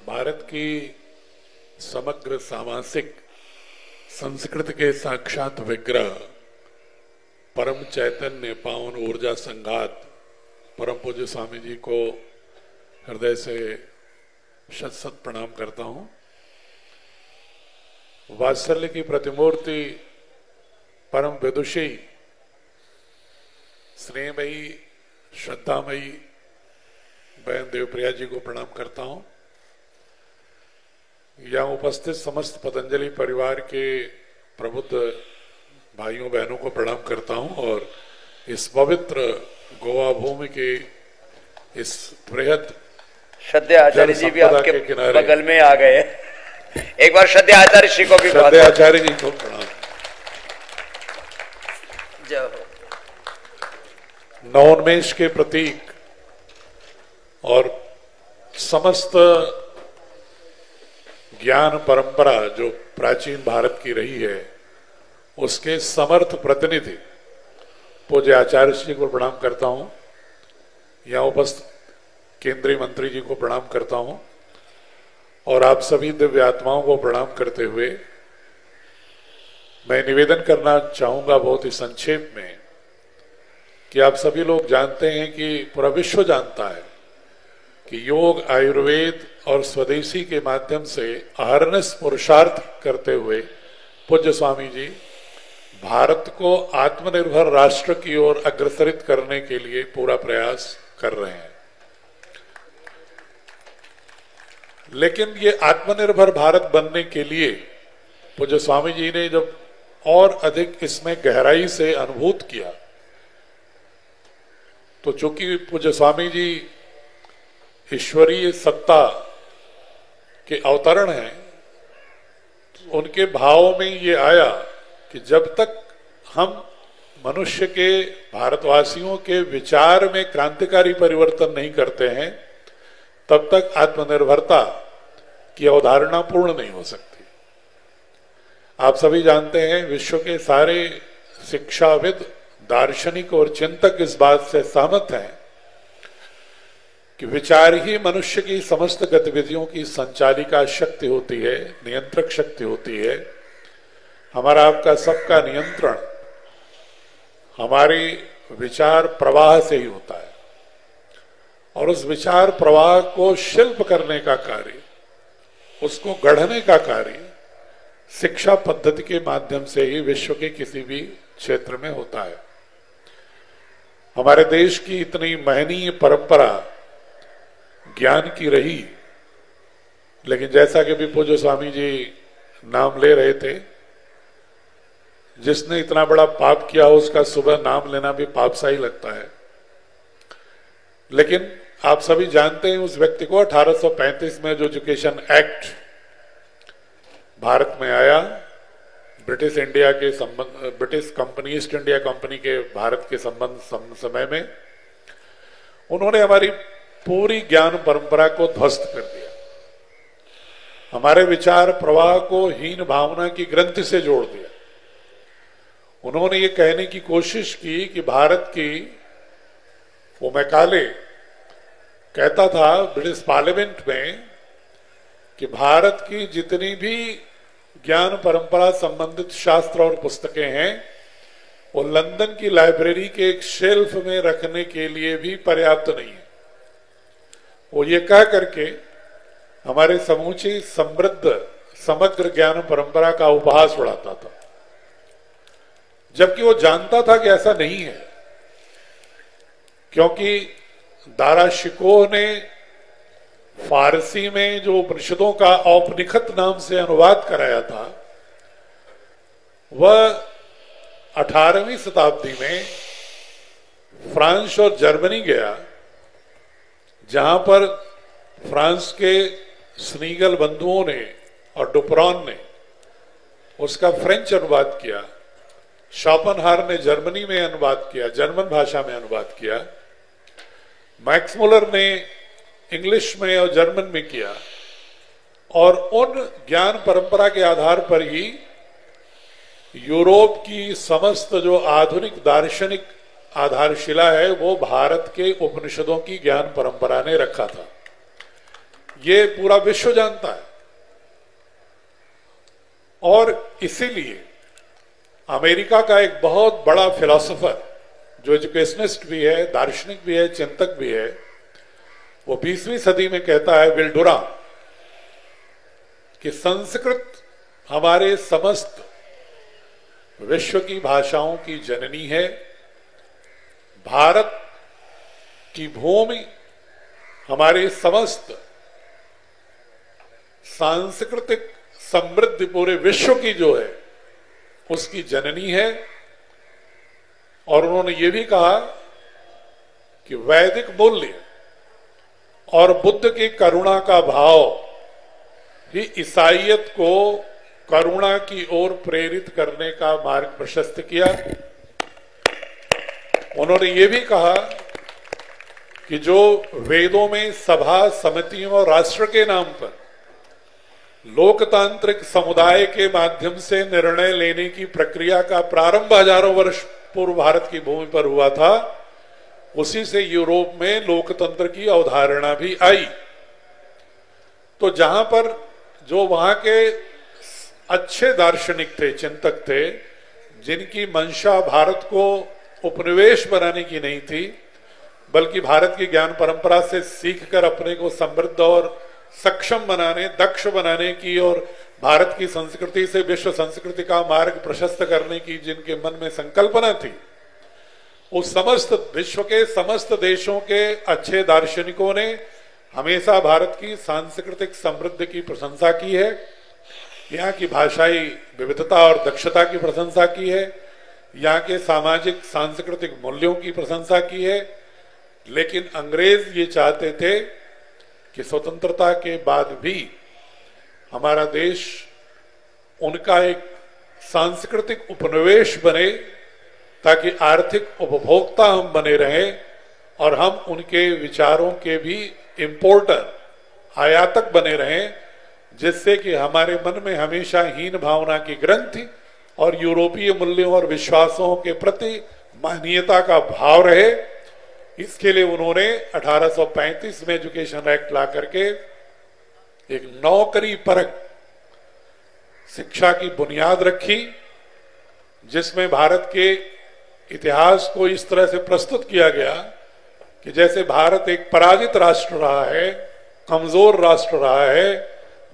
भारत की समग्र सामासिक संस्कृति के साक्षात विग्रह परम चैतन्य पावन ऊर्जा संघात परम पूज्य स्वामी जी को हृदय से शत शत प्रणाम करता हूं। वात्सल्य की प्रतिमूर्ति परम विदुषी स्नेहमयी श्रद्धामयी बहन देवप्रिया जी को प्रणाम करता हूं। यहाँ उपस्थित समस्त पतंजलि परिवार के प्रबुद्ध भाइयों बहनों को प्रणाम करता हूं और इस पवित्र गोवा भूमि के इस बृहद श्रद्धेय आचार्य जी भी आपके बगल में आ गए। एक बार श्रद्धेय आचार्य श्री को भी श्रद्धेय आचार्य जी को प्रणाम। जय हो। नवोन्मेष के प्रतीक और समस्त ज्ञान परंपरा जो प्राचीन भारत की रही है उसके समर्थ प्रतिनिधि पूज्य आचार्य जी को प्रणाम करता हूं। यहाँ उपस्थित केंद्रीय मंत्री जी को प्रणाम करता हूं और आप सभी दिव्य आत्माओं को प्रणाम करते हुए मैं निवेदन करना चाहूंगा बहुत ही संक्षेप में कि आप सभी लोग जानते हैं कि पूरा विश्व जानता है कि योग आयुर्वेद और स्वदेशी के माध्यम से अहरनिश पुरुषार्थ करते हुए पूज्य स्वामी जी भारत को आत्मनिर्भर राष्ट्र की ओर अग्रसरित करने के लिए पूरा प्रयास कर रहे हैं। लेकिन ये आत्मनिर्भर भारत बनने के लिए पूज्य स्वामी जी ने जब और अधिक इसमें गहराई से अनुभूत किया तो चूंकि पूज्य स्वामी जी ईश्वरीय सत्ता के अवतरण हैं, तो उनके भाव में ये आया कि जब तक हम मनुष्य के भारतवासियों के विचार में क्रांतिकारी परिवर्तन नहीं करते हैं तब तक आत्मनिर्भरता की अवधारणा पूर्ण नहीं हो सकती। आप सभी जानते हैं विश्व के सारे शिक्षाविद दार्शनिक और चिंतक इस बात से सहमत हैं कि विचार ही मनुष्य की समस्त गतिविधियों की संचालिका शक्ति होती है, नियंत्रक शक्ति होती है। हमारा आपका सबका नियंत्रण हमारे विचार प्रवाह से ही होता है और उस विचार प्रवाह को शिल्प करने का कार्य, उसको गढ़ने का कार्य शिक्षा पद्धति के माध्यम से ही विश्व के किसी भी क्षेत्र में होता है। हमारे देश की इतनी महनीय परंपरा ज्ञान की रही, लेकिन जैसा कि भी पूज्य स्वामी जी नाम ले रहे थे, जिसने इतना बड़ा पाप किया उसका सुबह नाम लेना भी पाप सा ही लगता है। लेकिन आप सभी जानते हैं उस व्यक्ति को 1835 में जो एजुकेशन एक्ट भारत में आया, ब्रिटिश इंडिया के संबंध, British company east India company के भारत के संबंध समय में उन्होंने हमारी पूरी ज्ञान परंपरा को ध्वस्त कर दिया। हमारे विचार प्रवाह को हीन भावना की ग्रंथि से जोड़ दिया। उन्होंने ये कहने की कोशिश की कि भारत की, वो मैकाले कहता था ब्रिटिश पार्लियामेंट में कि भारत की जितनी भी ज्ञान परंपरा संबंधित शास्त्र और पुस्तकें हैं वो लंदन की लाइब्रेरी के एक शेल्फ में रखने के लिए भी पर्याप्त नहीं है। वो ये कह करके हमारे समूची समृद्ध समग्र ज्ञान परंपरा का उपहास उड़ाता था, जबकि वो जानता था कि ऐसा नहीं है, क्योंकि दारा शिकोह ने फारसी में जो उपनिषदों का औपनिषद नाम से अनुवाद कराया था वह 18वीं शताब्दी में फ्रांस और जर्मनी गया, जहां पर फ्रांस के स्नीगल बंधुओं ने और डुपरॉन ने उसका फ्रेंच अनुवाद किया, शोपेनहावर ने जर्मनी में अनुवाद किया, जर्मन भाषा में अनुवाद किया, मैक्स मुलर ने इंग्लिश में और जर्मन में किया और उन ज्ञान परंपरा के आधार पर ही यूरोप की समस्त जो आधुनिक दार्शनिक आधारशिला है वो भारत के उपनिषदों की ज्ञान परंपरा ने रखा था। ये पूरा विश्व जानता है। और इसीलिए अमेरिका का एक बहुत बड़ा फिलोसोफर जो एजुकेशनिस्ट भी है, दार्शनिक भी है, चिंतक भी है, वो 20वीं सदी में कहता है, विल डुराम, कि संस्कृत हमारे समस्त विश्व की भाषाओं की जननी है। भारत की भूमि हमारे समस्त सांस्कृतिक समृद्धि पूरे विश्व की जो है उसकी जननी है। और उन्होंने ये भी कहा कि वैदिक मूल्य और बुद्ध की करुणा का भाव ही ईसाइयत को करुणा की ओर प्रेरित करने का मार्ग प्रशस्त किया। उन्होंने ये भी कहा कि जो वेदों में सभा, समितियों और राष्ट्र के नाम पर लोकतांत्रिक समुदाय के माध्यम से निर्णय लेने की प्रक्रिया का प्रारंभ हजारों वर्ष पूर्व भारत की भूमि पर हुआ था, उसी से यूरोप में लोकतंत्र की अवधारणा भी आई। तो जहां पर जो वहां के अच्छे दार्शनिक थे, चिंतक थे, जिनकी मंशा भारत को उपनिवेश बनाने की नहीं थी, बल्कि भारत की ज्ञान परंपरा से सीखकर अपने को समृद्ध और सक्षम बनाने, दक्ष बनाने की और भारत की संस्कृति से विश्व संस्कृति का मार्ग प्रशस्त करने की जिनके मन में संकल्पना थी, उस समस्त विश्व के समस्त देशों के अच्छे दार्शनिकों ने हमेशा भारत की सांस्कृतिक समृद्धि की प्रशंसा की है, यहाँ की भाषाई विविधता और दक्षता की प्रशंसा की है, यहाँ के सामाजिक सांस्कृतिक मूल्यों की प्रशंसा की है। लेकिन अंग्रेज ये चाहते थे कि स्वतंत्रता के बाद भी हमारा देश उनका एक सांस्कृतिक उपनिवेश बने, ताकि आर्थिक उपभोक्ता हम बने रहें और हम उनके विचारों के भी इंपोर्टर, आयातक बने रहें, जिससे कि हमारे मन में हमेशा हीन भावना की ग्रंथि और यूरोपीय मूल्यों और विश्वासों के प्रति मानवीयता का भाव रहे। इसके लिए उन्होंने 1835 में एजुकेशन एक्ट ला करके एक नौकरी परक शिक्षा की बुनियाद रखी, जिसमें भारत के इतिहास को इस तरह से प्रस्तुत किया गया कि जैसे भारत एक पराजित राष्ट्र रहा है, कमजोर राष्ट्र रहा है,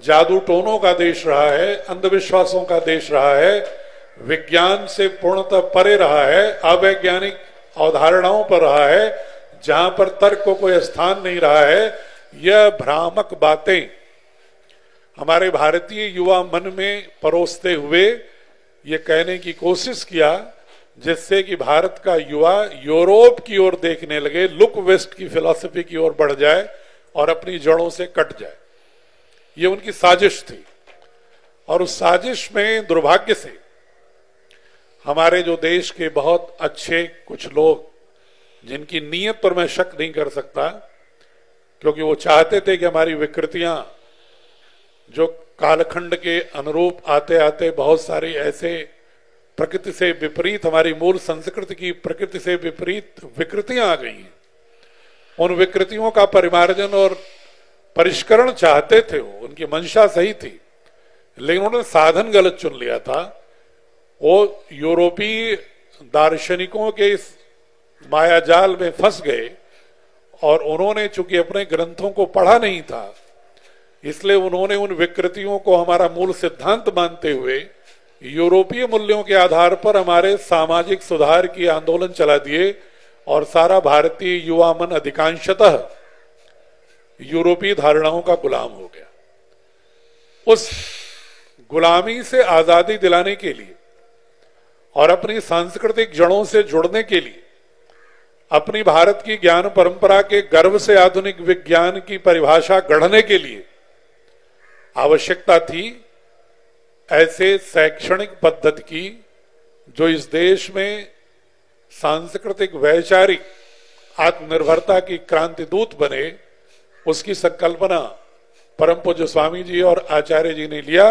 जादू टोनों का देश रहा है, अंधविश्वासों का देश रहा है, विज्ञान से पूर्णतः परे रहा है, अवैज्ञानिक अवधारणाओं पर रहा है, जहां पर तर्क को कोई स्थान नहीं रहा है। यह भ्रामक बातें हमारे भारतीय युवा मन में परोसते हुए ये कहने की कोशिश किया, जिससे कि भारत का युवा यूरोप की ओर देखने लगे, लुक वेस्ट की फिलॉसफी की ओर बढ़ जाए और अपनी जड़ों से कट जाए। ये उनकी साजिश थी। और उस साजिश में दुर्भाग्य से हमारे जो देश के बहुत अच्छे कुछ लोग, जिनकी नीयत पर मैं शक नहीं कर सकता, क्योंकि वो चाहते थे कि हमारी विकृतियां जो कालखंड के अनुरूप आते आते बहुत सारी ऐसे प्रकृति से विपरीत, हमारी मूल संस्कृति की प्रकृति से विपरीत विकृतियां आ गई हैं, उन विकृतियों का परिमार्जन और परिष्करण चाहते थे। वो उनकी मंशा सही थी, लेकिन उन्होंने साधन गलत चुन लिया था। वो यूरोपीय दार्शनिकों के इस मायाजाल में फंस गए और उन्होंने चूंकि अपने ग्रंथों को पढ़ा नहीं था, इसलिए उन्होंने उन विकृतियों को हमारा मूल सिद्धांत मानते हुए यूरोपीय मूल्यों के आधार पर हमारे सामाजिक सुधार की आंदोलन चला दिए और सारा भारतीय युवा मन अधिकांशतः यूरोपीय धारणाओं का गुलाम हो गया। उस गुलामी से आजादी दिलाने के लिए और अपनी सांस्कृतिक जड़ों से जुड़ने के लिए, अपनी भारत की ज्ञान परंपरा के गर्व से आधुनिक विज्ञान की परिभाषा गढ़ने के लिए आवश्यकता थी ऐसे शैक्षणिक पद्धति की जो इस देश में सांस्कृतिक वैचारिक आत्मनिर्भरता की क्रांति दूत बने। उसकी संकल्पना परम पूज्य स्वामी जी और आचार्य जी ने लिया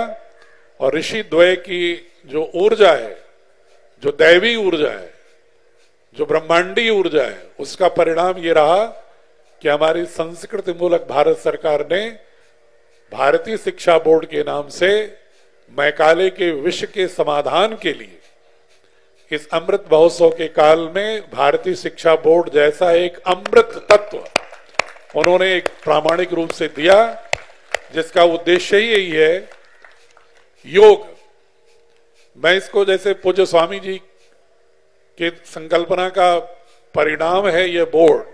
और ऋषि द्वय की जो ऊर्जा है, जो दैवी ऊर्जा है, जो ब्रह्मांडीय ऊर्जा है, उसका परिणाम ये रहा कि हमारी संस्कृति मूलक भारत सरकार ने भारतीय शिक्षा बोर्ड के नाम से मैकाले के विश्व के समाधान के लिए इस अमृत महोत्सव के काल में भारतीय शिक्षा बोर्ड जैसा एक अमृत तत्व उन्होंने एक प्रामाणिक रूप से दिया, जिसका उद्देश्य ही यही है योग। मैं इसको जैसे पूज्य स्वामी जी के संकल्पना का परिणाम है ये बोर्ड,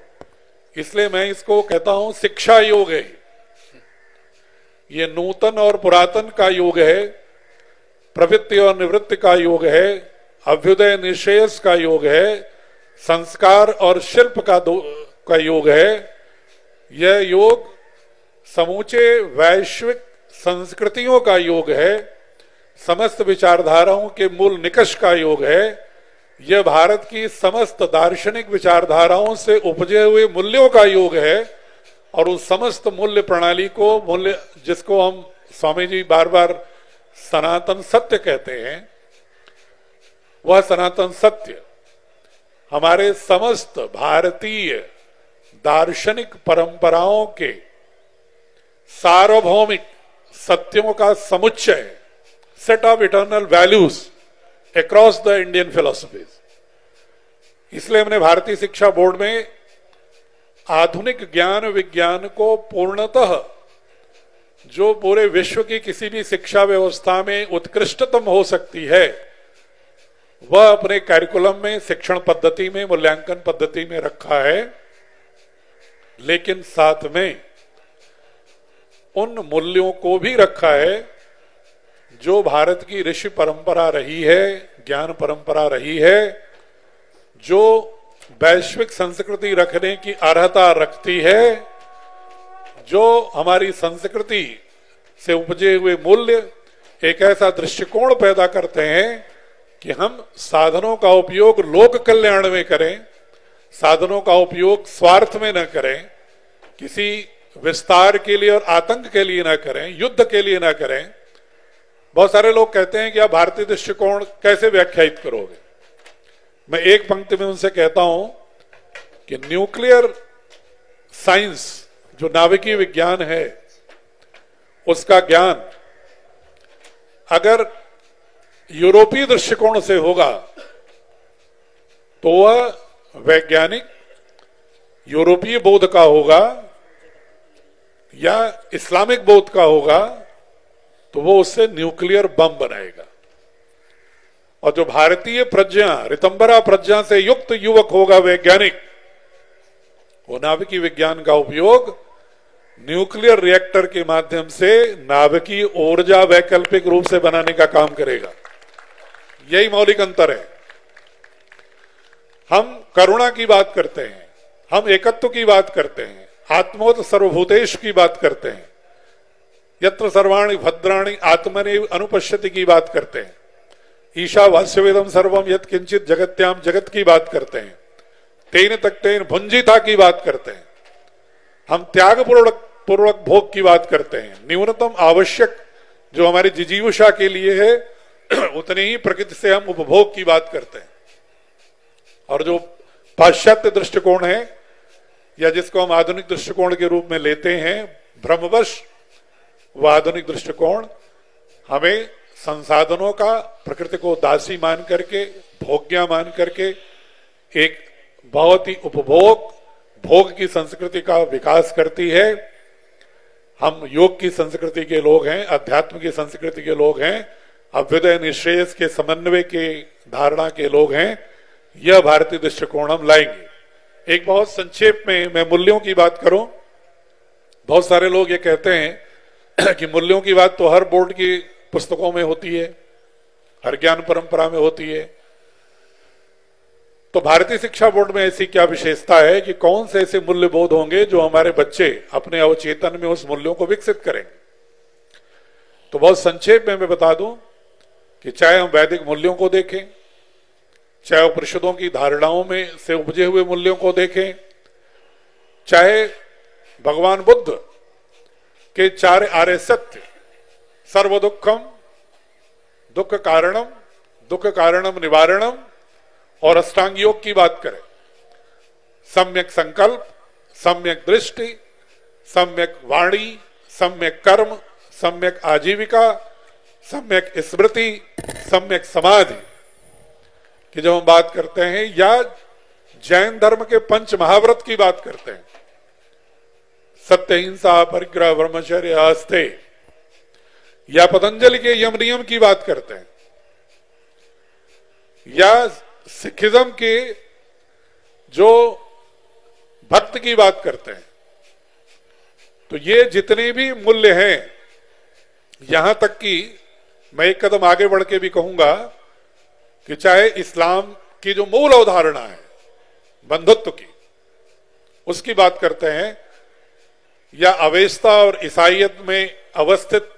इसलिए मैं इसको कहता हूं शिक्षा योग है। ये नूतन और पुरातन का योग है, प्रवृत्ति और निवृत्ति का योग है, अभ्युदय निश्रेयस का योग है, संस्कार और शिल्प का योग है। यह योग समूचे वैश्विक संस्कृतियों का योग है, समस्त विचारधाराओं के मूल निकष का योग है। यह भारत की समस्त दार्शनिक विचारधाराओं से उपजे हुए मूल्यों का योग है, और उस समस्त मूल्य प्रणाली को, मूल्य जिसको हम स्वामी जी बार बार सनातन सत्य कहते हैं, वह सनातन सत्य हमारे समस्त भारतीय दार्शनिक परंपराओं के सार्वभौमिक सत्यों का समुच्चय, set of eternal values across the Indian philosophies. इसलिए हमने भारतीय शिक्षा बोर्ड में आधुनिक ज्ञान विज्ञान को पूर्णतः, जो पूरे विश्व की किसी भी शिक्षा व्यवस्था में उत्कृष्टतम हो सकती है, वह अपने कैरिकुलम में, शिक्षण पद्धति में, मूल्यांकन पद्धति में रखा है। लेकिन साथ में उन मूल्यों को भी रखा है जो भारत की ऋषि परंपरा रही है, ज्ञान परंपरा रही है, जो वैश्विक संस्कृति रखने की अर्हता रखती है, जो हमारी संस्कृति से उपजे हुए मूल्य एक ऐसा दृष्टिकोण पैदा करते हैं कि हम साधनों का उपयोग लोक कल्याण में करें, साधनों का उपयोग स्वार्थ में न करें, किसी विस्तार के लिए और आतंक के लिए न करें, युद्ध के लिए न करें। बहुत सारे लोग कहते हैं कि आप भारतीय दृष्टिकोण कैसे व्याख्यायित करोगे। मैं एक पंक्ति में उनसे कहता हूं कि न्यूक्लियर साइंस, जो नाभिकीय विज्ञान है, उसका ज्ञान अगर यूरोपीय दृष्टिकोण से होगा तो वह वैज्ञानिक यूरोपीय बोध का होगा या इस्लामिक बोध का होगा, तो वो उससे न्यूक्लियर बम बनाएगा। और जो भारतीय प्रज्ञा, रितंबरा प्रज्ञा से युक्त युवक होगा वैज्ञानिक, वो नाभिकीय विज्ञान का उपयोग न्यूक्लियर रिएक्टर के माध्यम से नाभिकीय ऊर्जा वैकल्पिक रूप से बनाने का काम करेगा। यही मौलिक अंतर है। हम करुणा की बात करते हैं, हम एकत्व की बात करते हैं, आत्मोत सर्वभूतेश की बात करते हैं, यत्र सर्वाणि भद्राणि आत्मनेव अनुपश्यति की बात करते हैं, ईशावास्यवेदम सर्वम यत् किंचित जगत्याम जगत की बात करते हैं, तेन तक्तेन भुंजिता की बात करते हैं, हम त्याग पूर्वक भोग की बात करते हैं, न्यूनतम आवश्यक जो हमारी जिजीविषा के लिए है उतनी ही प्रकृति से हम उपभोग की बात करते हैं। और जो पाश्चात्य दृष्टिकोण है, या जिसको हम आधुनिक दृष्टिकोण के रूप में लेते हैं भ्रमवश, वह आधुनिक दृष्टिकोण हमें संसाधनों का, प्रकृति को दासी मान करके, भोग्या मान करके एक बहुत ही उपभोग, भोग की संस्कृति का विकास करती है। हम योग की संस्कृति के लोग हैं, अध्यात्म की संस्कृति के लोग हैं, अभ्युदय निश्रेयस के समन्वय के धारणा के लोग हैं। यह भारतीय दृष्टिकोण हम लाएंगे। एक बहुत संक्षेप में मैं मूल्यों की बात करूं। बहुत सारे लोग ये कहते हैं कि मूल्यों की बात तो हर बोर्ड की पुस्तकों में होती है, हर ज्ञान परंपरा में होती है। तो भारतीय शिक्षा बोर्ड में ऐसी क्या विशेषता है कि कौन से ऐसे मूल्य बोध होंगे जो हमारे बच्चे अपने अवचेतन में उस मूल्यों को विकसित करेंगे। तो बहुत संक्षेप में मैं बता दूं कि चाहे हम वैदिक मूल्यों को देखें, चाहे उपनिषदों की धारणाओं में से उपजे हुए मूल्यों को देखें, चाहे भगवान बुद्ध के 4 आर्य सत्य, सर्व दुखम, दुख कारणम निवारणम, और अष्टांग योग की बात करें, सम्यक संकल्प, सम्यक दृष्टि, सम्यक वाणी, सम्यक कर्म, सम्यक आजीविका, सम्यक स्मृति, सम्यक समाधि की जब हम बात करते हैं, या जैन धर्म के पंच महाव्रत की बात करते हैं, सत्य, हिंसा, परिग्रह, ब्रह्मचर्य, आस्थे, या पतंजलि के यम नियम की बात करते हैं, या सिखिज्म के जो भक्त की बात करते हैं, तो ये जितने भी मूल्य हैं, यहां तक कि मैं एक कदम आगे बढ़ के भी कहूंगा कि चाहे इस्लाम की जो मूल अवधारणा है बंधुत्व की, उसकी बात करते हैं, या अवेस्ता और ईसाईयत में अवस्थित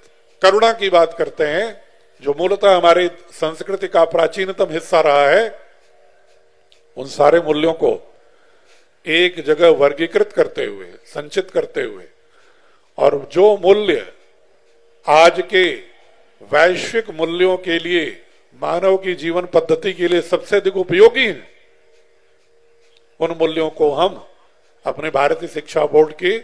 करुणा की बात करते हैं, जो मूलतः हमारी संस्कृति का प्राचीनतम हिस्सा रहा है, उन सारे मूल्यों को एक जगह वर्गीकृत करते हुए, संचित करते हुए, और जो मूल्य आज के वैश्विक मूल्यों के लिए, मानव की जीवन पद्धति के लिए सबसे अधिक उपयोगी हैं, उन मूल्यों को हम अपने भारतीय शिक्षा बोर्ड की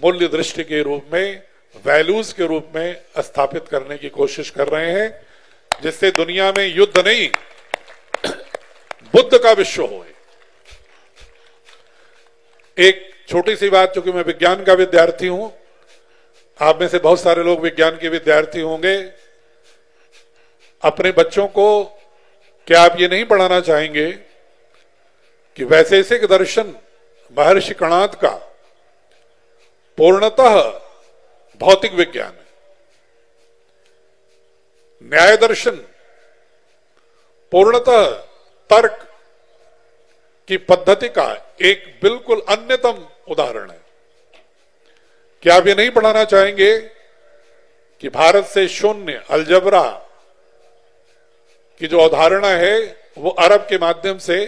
मूल्य दृष्टि के रूप में, वैल्यूज के रूप में स्थापित करने की कोशिश कर रहे हैं, जिससे दुनिया में युद्ध नहीं, बुद्ध का विश्व हो। एक छोटी सी बात, चूंकि मैं विज्ञान का विद्यार्थी हूं, आप में से बहुत सारे लोग विज्ञान के विद्यार्थी होंगे, अपने बच्चों को क्या आप ये नहीं पढ़ाना चाहेंगे कि वैशेषिक दर्शन महर्षि कणाद का पूर्णतः भौतिक विज्ञान है, न्याय दर्शन पूर्णतः तर्क की पद्धति का एक बिल्कुल अन्यतम उदाहरण है। क्या आप ये नहीं पढ़ाना चाहेंगे कि भारत से शून्य अलजबरा की जो अवधारणा है वो अरब के माध्यम से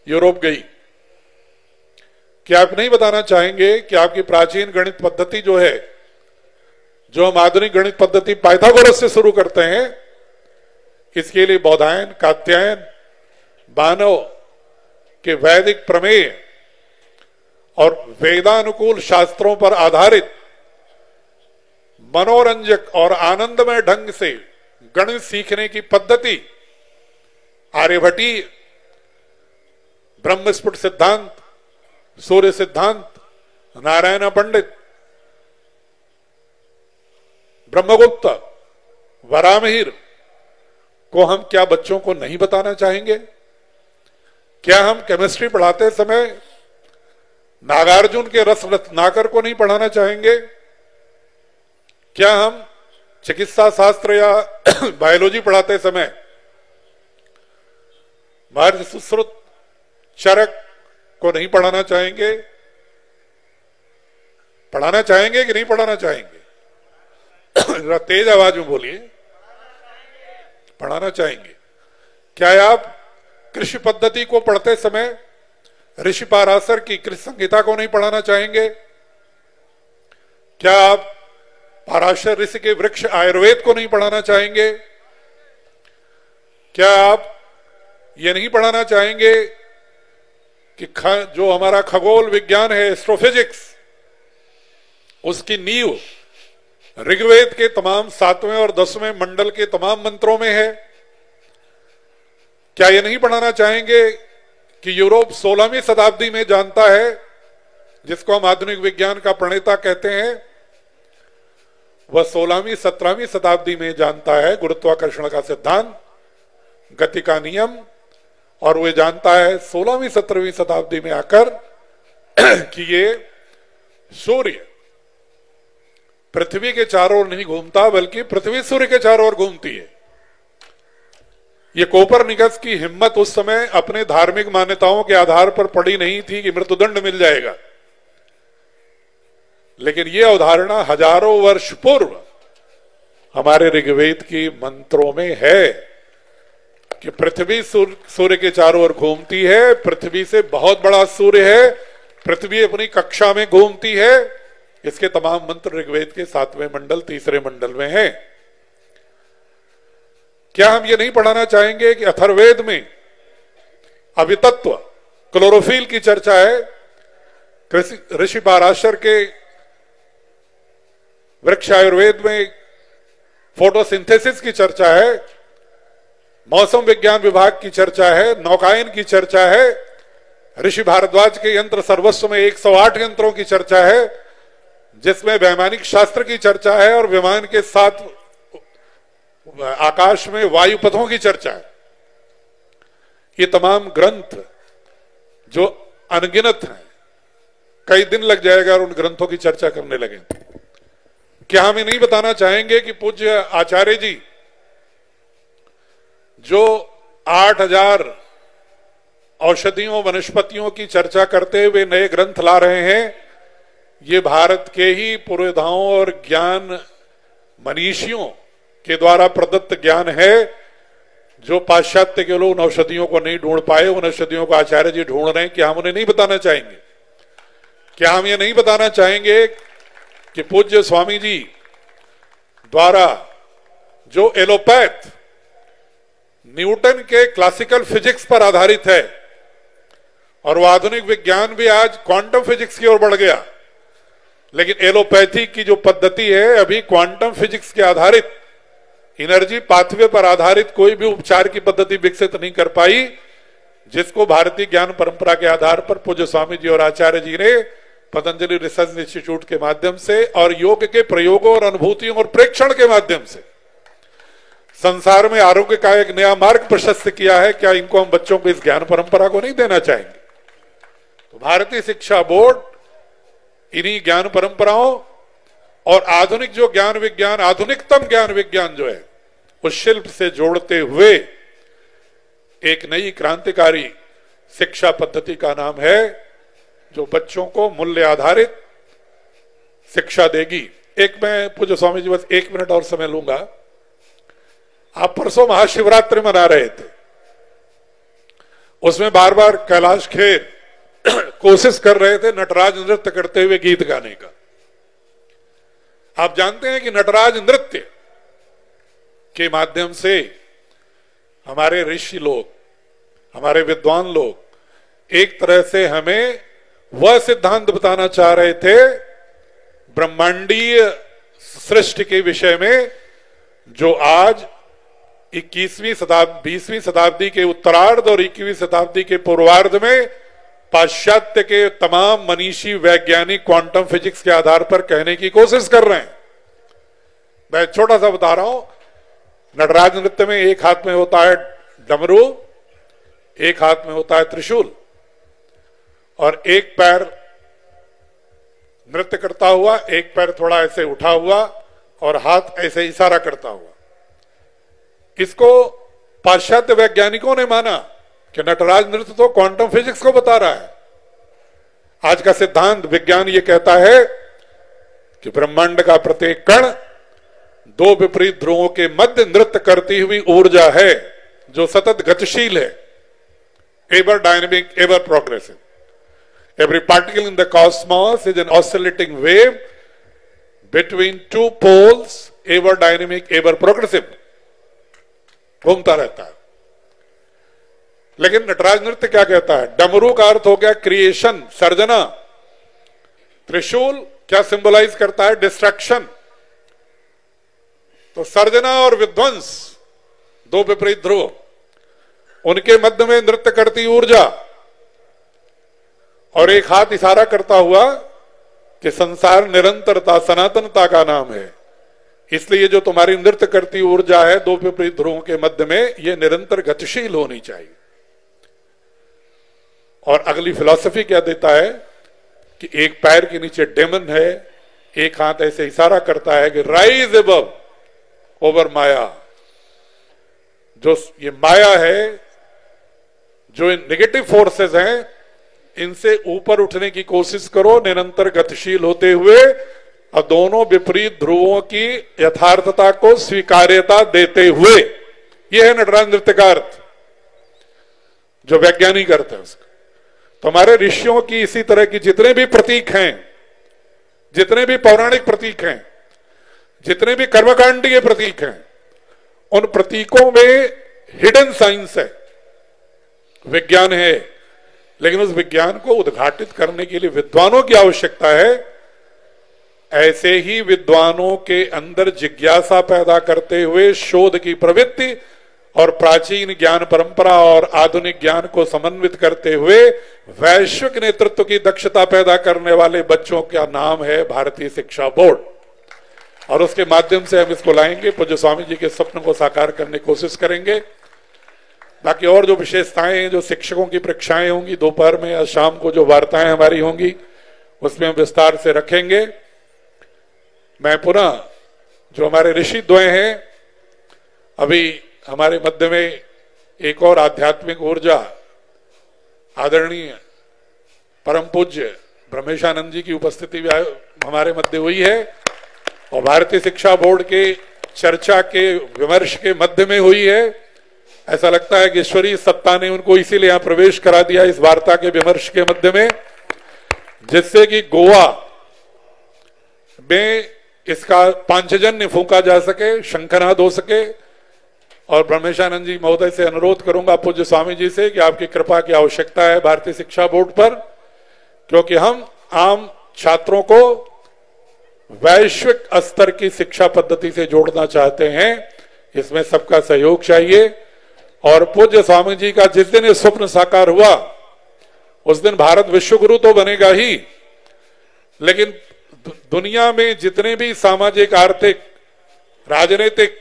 यूरोप गई? क्या आप नहीं बताना चाहेंगे कि आपकी प्राचीन गणित पद्धति जो है, जो हम आधुनिक गणित पद्धति पाइथागोरस से शुरू करते हैं, इसके लिए बौधायन, कात्यायन, मानव के वैदिक प्रमेय और वेदानुकूल शास्त्रों पर आधारित मनोरंजक और आनंदमय ढंग से गणित सीखने की पद्धति आर्यभट्टीय, ब्रह्मस्फुट सिद्धांत, सूर्य सिद्धांत, नारायण पंडित, ब्रह्मगुप्त, वरामहिर को हम क्या बच्चों को नहीं बताना चाहेंगे? क्या हम केमिस्ट्री पढ़ाते समय नागार्जुन के रस रत्नाकर को नहीं पढ़ाना चाहेंगे? क्या हम चिकित्सा शास्त्र या बायोलॉजी पढ़ाते समय महर्षि सुश्रुत, चरक को नहीं पढ़ाना चाहेंगे? पढ़ाना चाहेंगे कि नहीं पढ़ाना चाहेंगे? जरा तेज आवाज में बोलिए। पढ़ाना चाहेंगे। क्या आप कृषि पद्धति को पढ़ते समय ऋषि पाराशर की कृषि संहिता को नहीं पढ़ाना चाहेंगे? क्या आप पाराशर ऋषि के वृक्ष आयुर्वेद को नहीं पढ़ाना चाहेंगे? क्या आप ये नहीं पढ़ाना चाहेंगे कि जो हमारा खगोल विज्ञान है, एस्ट्रोफिजिक्स, उसकी नींव ऋग्वेद के तमाम 7वें और 10वें मंडल के तमाम मंत्रों में है? क्या ये नहीं पढ़ाना चाहेंगे कि यूरोप 16वीं शताब्दी में जानता है, जिसको हम आधुनिक विज्ञान का प्रणेता कहते हैं, वह 16वीं 17वीं शताब्दी में जानता है गुरुत्वाकर्षण का सिद्धांत, गति का नियम, और वह जानता है 16वीं 17वीं शताब्दी में आकर कि ये सूर्य पृथ्वी के चारों ओर नहीं घूमता, बल्कि पृथ्वी सूर्य के चारों ओर घूमती है। ये कोपरनिकस की हिम्मत उस समय अपने धार्मिक मान्यताओं के आधार पर पड़ी नहीं थी कि मृत्युदंड मिल जाएगा, लेकिन यह अवधारणा हजारों वर्ष पूर्व हमारे ऋग्वेद की मंत्रों में है कि पृथ्वी सूर्य के चारों ओर घूमती है, पृथ्वी से बहुत बड़ा सूर्य है, पृथ्वी अपनी कक्षा में घूमती है। इसके तमाम मंत्र ऋग्वेद के 7वें मंडल 3रे मंडल में हैं। क्या हम ये नहीं पढ़ाना चाहेंगे कि अथर्ववेद में अवितत्व, क्लोरोफिल की चर्चा है, ऋषि पाराशर के वृक्ष आयुर्वेद में फोटोसिंथेसिस की चर्चा है, मौसम विज्ञान विभाग की चर्चा है, नौकायन की चर्चा है, ऋषि भारद्वाज के यंत्र सर्वस्व में 108 यंत्रों की चर्चा है, जिसमें वैमानिक शास्त्र की चर्चा है और विमान के साथ आकाश में वायुपथों की चर्चा है। ये तमाम ग्रंथ जो अनगिनत हैं, कई दिन लग जाएगा और उन ग्रंथों की चर्चा करने लगे। क्या हम ये नहीं बताना चाहेंगे कि पूज्य आचार्य जी जो 8000 औषधियों वनस्पतियों की चर्चा करते हुए नए ग्रंथ ला रहे हैं, ये भारत के ही पुरोधाओं और ज्ञान मनीषियों के द्वारा प्रदत्त ज्ञान है, जो पाश्चात्य के लोग उन औषधियों को नहीं ढूंढ पाए, उन औषधियों को आचार्य जी ढूंढ रहे हैं। क्या हम उन्हें नहीं बताना चाहेंगे? क्या हम ये नहीं बताना चाहेंगे कि पूज्य स्वामी जी द्वारा जो एलोपैथ न्यूटन के क्लासिकल फिजिक्स पर आधारित है, और वो आधुनिक विज्ञान भी आज क्वांटम फिजिक्स की ओर बढ़ गया, लेकिन एलोपैथी की जो पद्धति है अभी क्वांटम फिजिक्स के आधारित, एनर्जी पाथवे पर आधारित कोई भी उपचार की पद्धति विकसित नहीं कर पाई, जिसको भारतीय ज्ञान परंपरा के आधार पर पूज्य स्वामी जी और आचार्य जी ने पतंजलि रिसर्च इंस्टीट्यूट के माध्यम से और योग के प्रयोगों और अनुभूतियों और प्रेक्षण के माध्यम से संसार में आरोग्य का एक नया मार्ग प्रशस्त किया है। क्या इनको हम बच्चों को इस ज्ञान परंपरा को नहीं देना चाहेंगे? तो भारतीय शिक्षा बोर्ड इन्हीं ज्ञान परंपराओं और आधुनिक जो ज्ञान विज्ञान, आधुनिकतम ज्ञान विज्ञान जो है, उस शिल्प से जोड़ते हुए एक नई क्रांतिकारी शिक्षा पद्धति का नाम है, जो बच्चों को मूल्य आधारित शिक्षा देगी। एक मैं पूज्य स्वामी जी बस 1 मिनट और समय लूंगा। आप परसों महाशिवरात्रि मना रहे थे, उसमें बार बार कैलाश खेर कोशिश कर रहे थे नटराज नृत्य करते हुए गीत गाने का। आप जानते हैं कि नटराज नृत्य के माध्यम से हमारे ऋषि लोग, हमारे विद्वान लोग एक तरह से हमें वह सिद्धांत बताना चाह रहे थे ब्रह्मांडीय सृष्टि के विषय में, जो आज 20वीं शताब्दी के उत्तरार्ध और 21वीं शताब्दी के पूर्वार्ध में पाश्चात्य के तमाम मनीषी वैज्ञानिक क्वांटम फिजिक्स के आधार पर कहने की कोशिश कर रहे हैं। मैं छोटा सा बता रहा हूं, नटराज नृत्य में एक हाथ में होता है डमरू, एक हाथ में होता है त्रिशूल, और एक पैर नृत्य करता हुआ, एक पैर थोड़ा ऐसे उठा हुआ और हाथ ऐसे इशारा करता हुआ। इसको पाश्चात्य वैज्ञानिकों ने माना कि नटराज नृत्य तो क्वांटम फिजिक्स को बता रहा है। आज का सिद्धांत विज्ञान ये कहता है कि ब्रह्मांड का प्रत्येक कण 2 विपरीत ध्रुवों के मध्य नृत्य करती हुई ऊर्जा है, जो सतत गतिशील है, ever dynamic, ever progressive. Every particle in the cosmos is an oscillating wave between 2 poles, ever dynamic, ever progressive, घूमता रहता है। लेकिन नटराज नृत्य क्या कहता है? डमरू का अर्थ हो गया क्रिएशन, सर्जना। त्रिशूल क्या सिंबलाइज करता है? डिस्ट्रक्शन। तो सर्जना और विध्वंस, 2 विपरीत ध्रुव, उनके मध्य में नृत्य करती ऊर्जा, और एक हाथ इशारा करता हुआ कि संसार निरंतरता, सनातनता का नाम है। इसलिए जो तुम्हारी नृत्य करती ऊर्जा है 2 विपरीत ध्रुवों के मध्य में, यह निरंतर गतिशील होनी चाहिए। और अगली फिलॉसफी क्या देता है कि एक पैर के नीचे डेमन है, एक हाथ ऐसे इशारा करता है कि राइज अबव ओवर माया। जो ये माया है, जो नेगेटिव फोर्सेस हैं, इनसे ऊपर उठने की कोशिश करो, निरंतर गतिशील होते हुए, और दोनों विपरीत ध्रुवों की यथार्थता को स्वीकार्यता देते हुए। यह है नटराज नृत्य का अर्थ, जो वैज्ञानिक अर्थ है उसका। तो हमारे ऋषियों की इसी तरह की जितने भी प्रतीक हैं, जितने भी पौराणिक प्रतीक हैं, जितने भी कर्मकांडीय प्रतीक हैं, उन प्रतीकों में हिडन साइंस है, विज्ञान है। लेकिन उस विज्ञान को उद्घाटित करने के लिए विद्वानों की आवश्यकता है। ऐसे ही विद्वानों के अंदर जिज्ञासा पैदा करते हुए शोध की प्रवृत्ति और प्राचीन ज्ञान परंपरा और आधुनिक ज्ञान को समन्वित करते हुए वैश्विक नेतृत्व की दक्षता पैदा करने वाले बच्चों का नाम है भारतीय शिक्षा बोर्ड। और उसके माध्यम से हम इसको लाएंगे, पूज्य स्वामी जी के स्वप्न को साकार करने की कोशिश करेंगे। बाकी और जो विशेषताएं हैं, जो शिक्षकों की परीक्षाएं होंगी दोपहर में या शाम को जो वार्ताएं हमारी होंगी, उसमें हम विस्तार से रखेंगे। मैं पुनः जो हमारे ऋषि द्वय हैं, अभी हमारे मध्य में एक और आध्यात्मिक ऊर्जा आदरणीय परम पूज्य ब्रह्मेशानंद जी की उपस्थिति भी हमारे मध्य हुई है और भारतीय शिक्षा बोर्ड के चर्चा के विमर्श के मध्य में हुई है। ऐसा लगता है कि ईश्वरीय सत्ता ने उनको इसीलिए यहां प्रवेश करा दिया इस वार्ता के विमर्श के मध्य में, जिससे कि गोवा में इसका पांचजन्य फूंका जा सके, शंखनाद हो सके। और ब्रह्मेशानंद जी महोदय से अनुरोध करूंगा पूज्य स्वामी जी से कि आपकी कृपा की आवश्यकता है भारतीय शिक्षा बोर्ड पर, क्योंकि हम आम छात्रों को वैश्विक स्तर की शिक्षा पद्धति से जोड़ना चाहते हैं। इसमें सबका सहयोग चाहिए। और पूज्य स्वामी जी का जिस दिन ये स्वप्न साकार हुआ, उस दिन भारत विश्व गुरु तो बनेगा ही, लेकिन दुनिया में जितने भी सामाजिक, आर्थिक, राजनीतिक,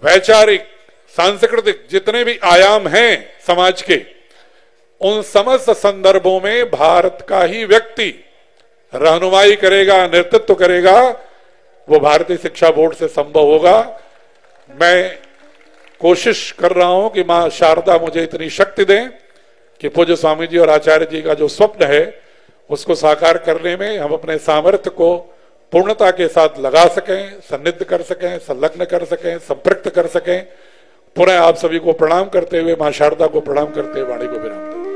वैचारिक, सांस्कृतिक जितने भी आयाम हैं समाज के, उन समस्त संदर्भों में भारत का ही व्यक्ति रहनुमाई करेगा, नेतृत्व करेगा, वो भारतीय शिक्षा बोर्ड से संभव होगा। मैं कोशिश कर रहा हूं कि मां शारदा मुझे इतनी शक्ति दें कि पूज्य स्वामी जी और आचार्य जी का जो स्वप्न है उसको साकार करने में हम अपने सामर्थ्य को पूर्णता के साथ लगा सकें, सन्निध कर सकें, संलग्न कर सकें, संपृक्त कर सकें। पुनः आप सभी को प्रणाम करते हुए, मां शारदा को प्रणाम करते हुए वाणी को विराम दें।